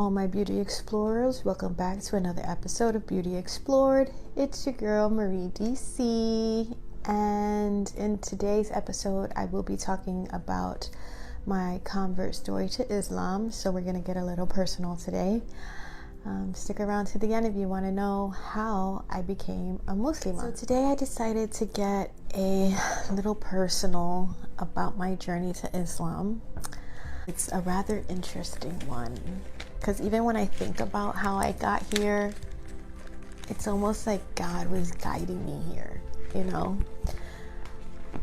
all my beauty explorers, welcome back to another episode of Beauty Explored. It's your girl Marie DC, and in today's episode I will be talking about my convert story to Islam. So we're going to get a little personal today. Stick around to the end if you want to know how I became a Muslima. So today I decided to get a little personal about my journey to Islam. It's a rather interesting one, because even when I think about how I got here, it's almost like God was guiding me here, you know?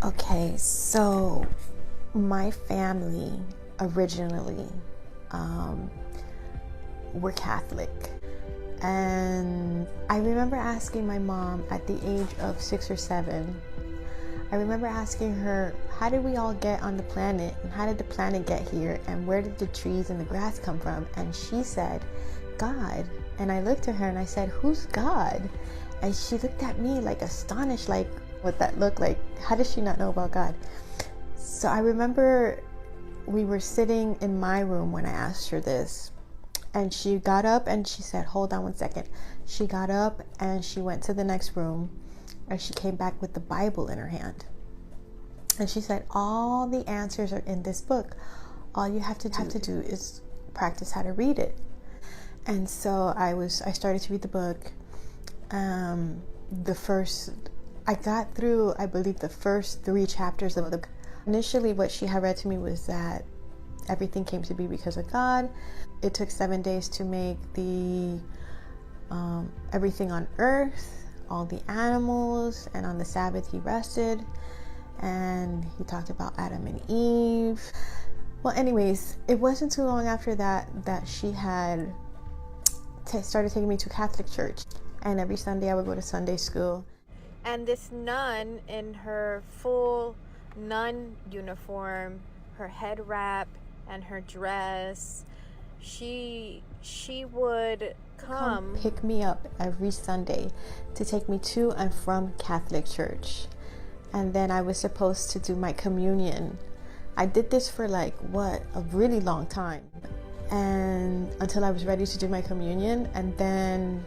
Okay, so my family originally were Catholic. And I remember asking my mom at the age of 6 or 7, I remember asking her, how did we all get on the planet? And how did the planet get here? And where did the trees and the grass come from? And she said, God. And I looked at her and I said, who's God? And she looked at me like astonished, like what that looked like. How does she not know about God? So I remember we were sitting in my room when I asked her this. And she got up and she said, hold on one second. She got up and she went to the next room. And she came back with the Bible in her hand. And she said, all the answers are in this book. All you have to do is practice how to read it. And so I started to read the book. I got through, I believe, the first 3 chapters of the book. Initially, what she had read to me was that everything came to be because of God. It took 7 days to make the everything on earth, all the animals, and on the Sabbath he rested. And he talked about Adam and Eve. Well, anyways, it wasn't too long after that she had started taking me to Catholic church. And every Sunday I would go to Sunday school. And this nun in her full nun uniform, her head wrap and her dress, she would come pick me up every Sunday to take me to and from Catholic church. And then I was supposed to do my communion. I did this for a really long time, and until I was ready to do my communion. And then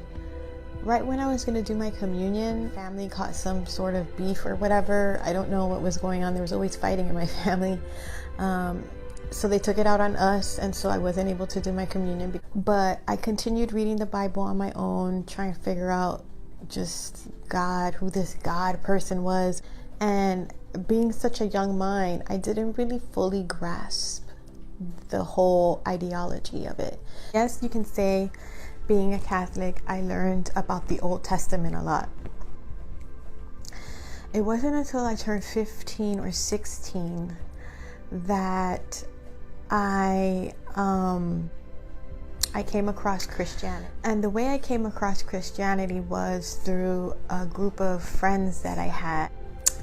right when I was going to do my communion, family caught some sort of beef or whatever. I don't know what was going on. There was always fighting in my family. So they took it out on us, and so I wasn't able to do my communion. But I continued reading the Bible on my own, trying to figure out just God, who this God person was. And being such a young mind, I didn't really fully grasp the whole ideology of it. Yes, you can say, being a Catholic, I learned about the Old Testament a lot. It wasn't until I turned 15 or 16 that I came across Christianity. And the way I came across Christianity was through a group of friends that I had.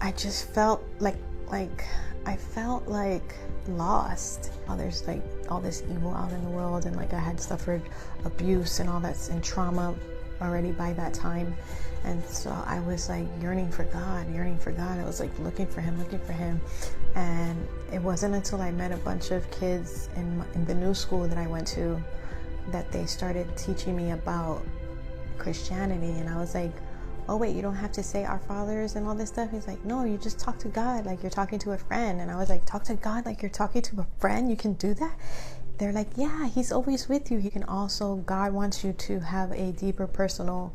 I just felt like lost. There's all this evil out in the world, and I had suffered abuse and all that and trauma already by that time. And so I was yearning for God. I was looking for him. And it wasn't until I met a bunch of kids in the new school that I went to that they started teaching me about Christianity. And I was like, oh wait, you don't have to say our fathers and all this stuff? He's like, no, you just talk to God like you're talking to a friend. And I was like, talk to God like you're talking to a friend? You can do that? They're like, yeah, he's always with you. He can also, God wants you to have a deeper personal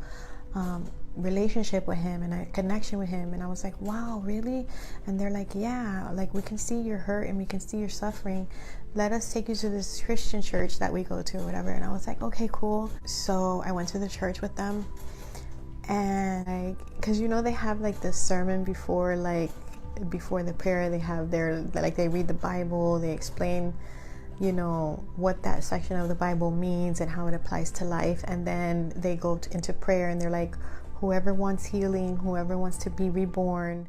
relationship with him and a connection with him. And I was like, wow, really? And they're like, yeah, we can see your hurt and we can see your suffering. Let us take you to this Christian church that we go to or whatever. And I was like, okay, cool. So I went to the church with them. And because they have the sermon before the prayer, they have they read the Bible, they explain what that section of the Bible means and how it applies to life. And then they go into prayer, and they're like, whoever wants healing, whoever wants to be reborn,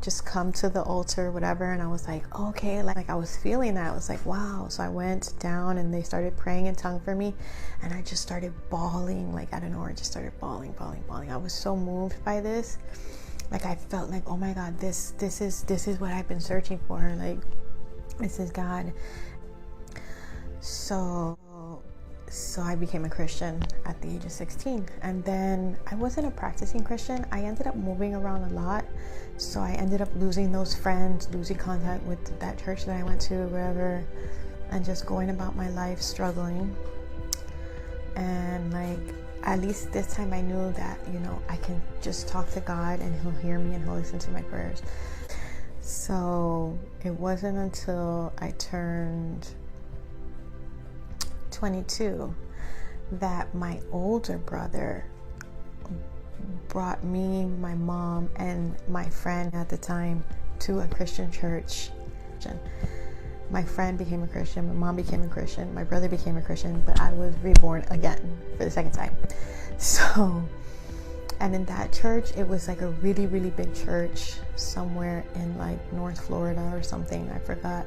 just come to the altar, whatever. And I was like, okay, I was feeling that. I was like, wow. So I went down and they started praying in tongue for me, and I just started bawling. I don't know, I just started bawling. I was so moved by this. I felt oh my God, this is what I've been searching for. This is God. So So I became a Christian at the age of 16. And then I wasn't a practicing Christian. I ended up moving around a lot. So I ended up losing those friends, losing contact with that church that I went to, wherever, and just going about my life struggling. And like, at least this time I knew that, you know, I can just talk to God and He'll hear me and He'll listen to my prayers. So it wasn't until I turned 22 that my older brother brought me, my mom, and my friend at the time to a Christian church. My friend became a Christian, my mom became a Christian, my brother became a Christian, but I was reborn again for the second time. So, and in that church, it was like a really, really big church somewhere in like North Florida or something, I forgot.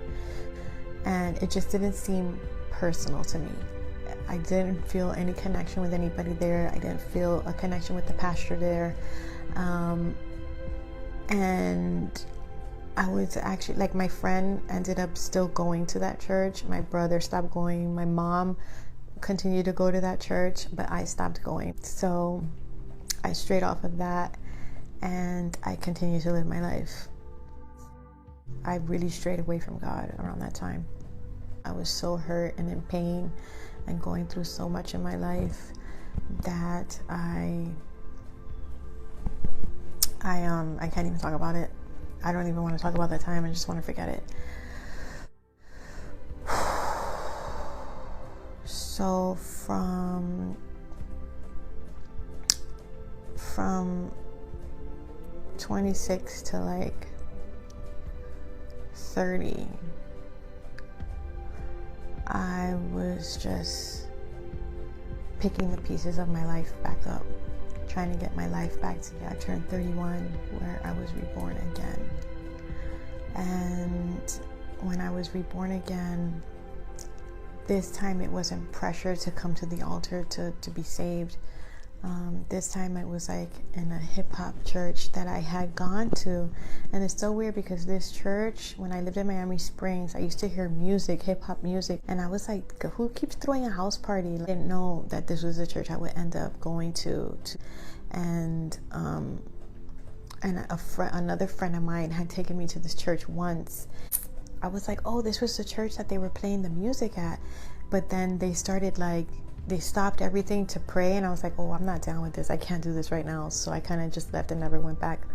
And it just didn't seem personal to me. I didn't feel any connection with anybody there. I didn't feel a connection with the pastor there. And I was actually, like, my friend ended up still going to that church. My brother stopped going. My mom continued to go to that church, but I stopped going. So I strayed off of that and I continued to live my life. I really strayed away from God around that time. I was so hurt and in pain and going through so much in my life that I can't even talk about it. I don't even want to talk about that time. I just want to forget it. So from 26 to like 30, I was just picking the pieces of my life back up, trying to get my life back together. I turned 31 where I was reborn again. And when I was reborn again, this time it wasn't pressure to come to the altar to be saved. This time it was like in a hip-hop church that I had gone to. And it's so weird because this church, when I lived in Miami Springs, I used to hear music, hip-hop music, and I was like, who keeps throwing a house party? I didn't know that this was the church I would end up going to. And another friend of mine had taken me to this church once. I was like, oh, this was the church that they were playing the music at. But then they stopped everything to pray, and I was like, oh, I'm not down with this. I can't do this right now. So I kind of just left and never went back.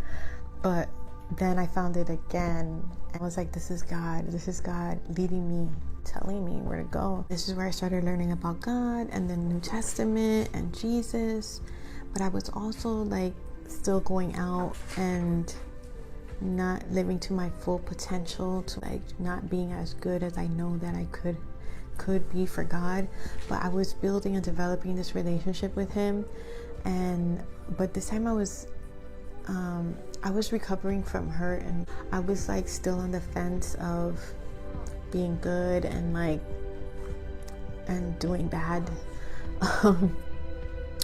But then I found it again. And I was like, this is God. This is God leading me, telling me where to go. This is where I started learning about God and the New Testament and Jesus. But I was also like still going out and not living to my full potential, to like not being as good as I know that I could be for God. But I was building and developing this relationship with Him. But this time I was recovering from hurt, and I was like still on the fence of being good and doing bad.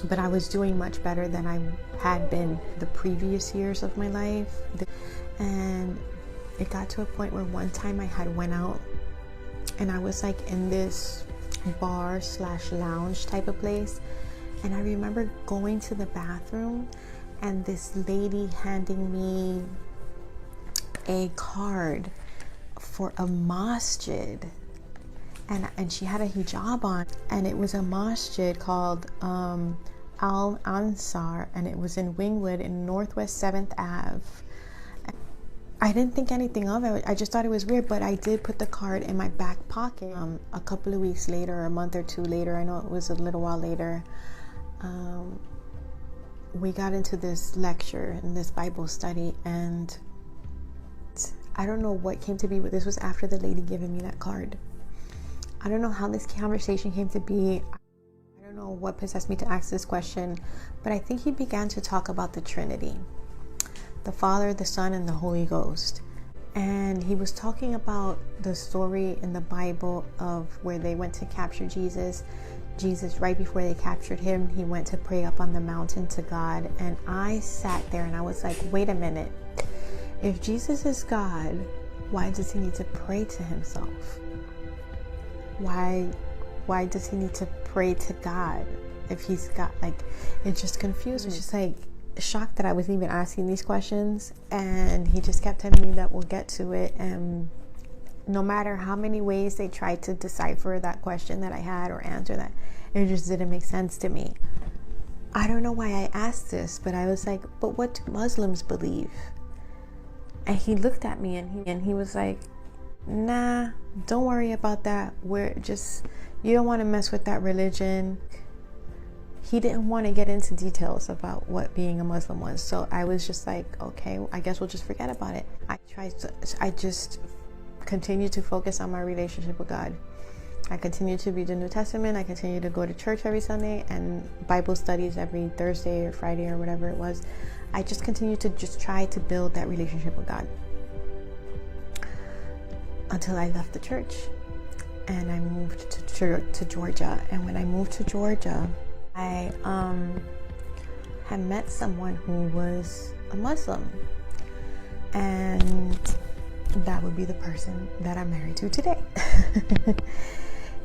But I was doing much better than I had been the previous years of my life. And it got to a point where one time I had went out and I was like in this bar/lounge type of place. And I remember going to the bathroom and this lady handing me a card for a masjid. And she had a hijab on, and it was a masjid called Al Ansar, and it was in Wingwood in Northwest 7th Ave. I didn't think anything of it. I just thought it was weird, but I did put the card in my back pocket. A couple of weeks later, a month or two later, I know it was a little while later, we got into this lecture and this Bible study, and I don't know what came to be, but this was after the lady giving me that card. I don't know how this conversation came to be. I don't know what possessed me to ask this question, but I think he began to talk about the Trinity, the Father, the Son, and the Holy Ghost. And he was talking about the story in the Bible of where they went to capture Jesus. Jesus, right before they captured him, he went to pray up on the mountain to God. And I sat there and I was like, wait a minute. If Jesus is God, why does he need to pray to himself? Why does he need to pray pray to God if he's got, like, it just confused me. It's just like shocked that I was even asking these questions, and he just kept telling me that we'll get to it. And no matter how many ways they tried to decipher that question that I had or answer that, it just didn't make sense to me. I don't know why I asked this, but I was like, but what do Muslims believe? And he looked at me and he was like, nah, don't worry about that. You don't want to mess with that religion. He didn't want to get into details about what being a Muslim was. So I was just like, okay, I guess we'll just forget about it. I just continued to focus on my relationship with God. I continued to read the New Testament. I continued to go to church every Sunday and Bible studies every Thursday or Friday or whatever it was. I just continued to just try to build that relationship with God until I left the church and I moved to Georgia. And when I moved to Georgia, I had met someone who was a Muslim, and that would be the person that I'm married to today.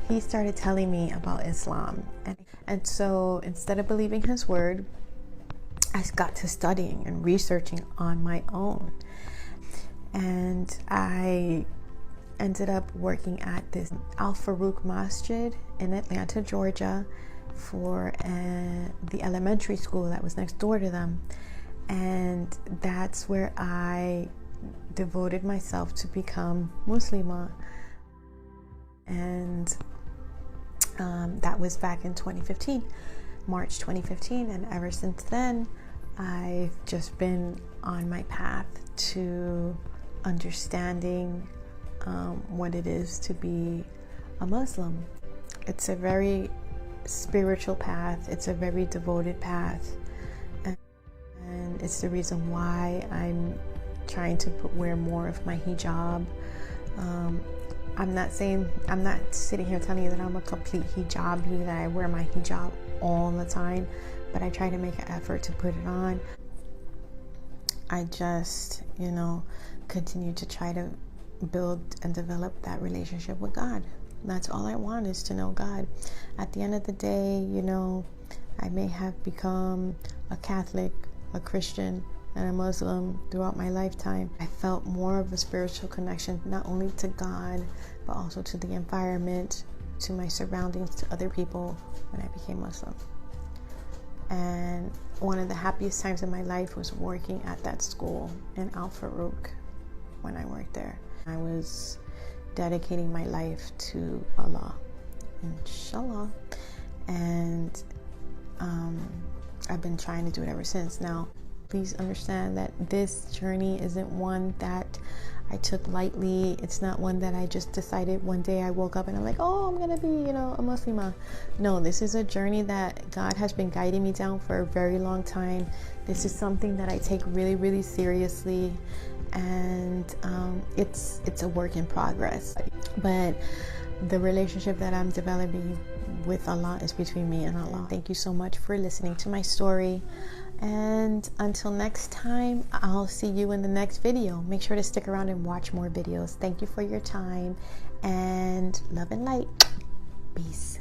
He started telling me about Islam, and so instead of believing his word, I got to studying and researching on my own, and I ended up working at this Al Farouk Masjid in Atlanta, Georgia, for the elementary school that was next door to them. And that's where I devoted myself to become Muslima. And that was back in 2015, March 2015. And ever since then, I've just been on my path to understanding what it is to be a Muslim. It's a very spiritual path. It's a very devoted path, and it's the reason why I'm trying to wear more of my hijab. I'm not sitting here telling you that I'm a complete hijabi, that I wear my hijab all the time, but I try to make an effort to put it on. I just, continue to try to build and develop that relationship with God. That's all I want, is to know God. At the end of the day, I may have become a Catholic, a Christian, and a Muslim throughout my lifetime. I felt more of a spiritual connection, not only to God, but also to the environment, to my surroundings, to other people when I became Muslim. And one of the happiest times in my life was working at that school in Al Farouk when I worked there. I was dedicating my life to Allah, inshallah, and I've been trying to do it ever since. Now, please understand that this journey isn't one that I took lightly. It's not one that I just decided one day I woke up and I'm like, oh, I'm gonna be, a Muslima. No, this is a journey that God has been guiding me down for a very long time. This is something that I take really, really seriously, and it's a work in progress. But the relationship that I'm developing with Allah is between me and Allah. Thank you so much for listening to my story. And until next time, I'll see you in the next video. Make sure to stick around and watch more videos. Thank you for your time, and love and light. Peace.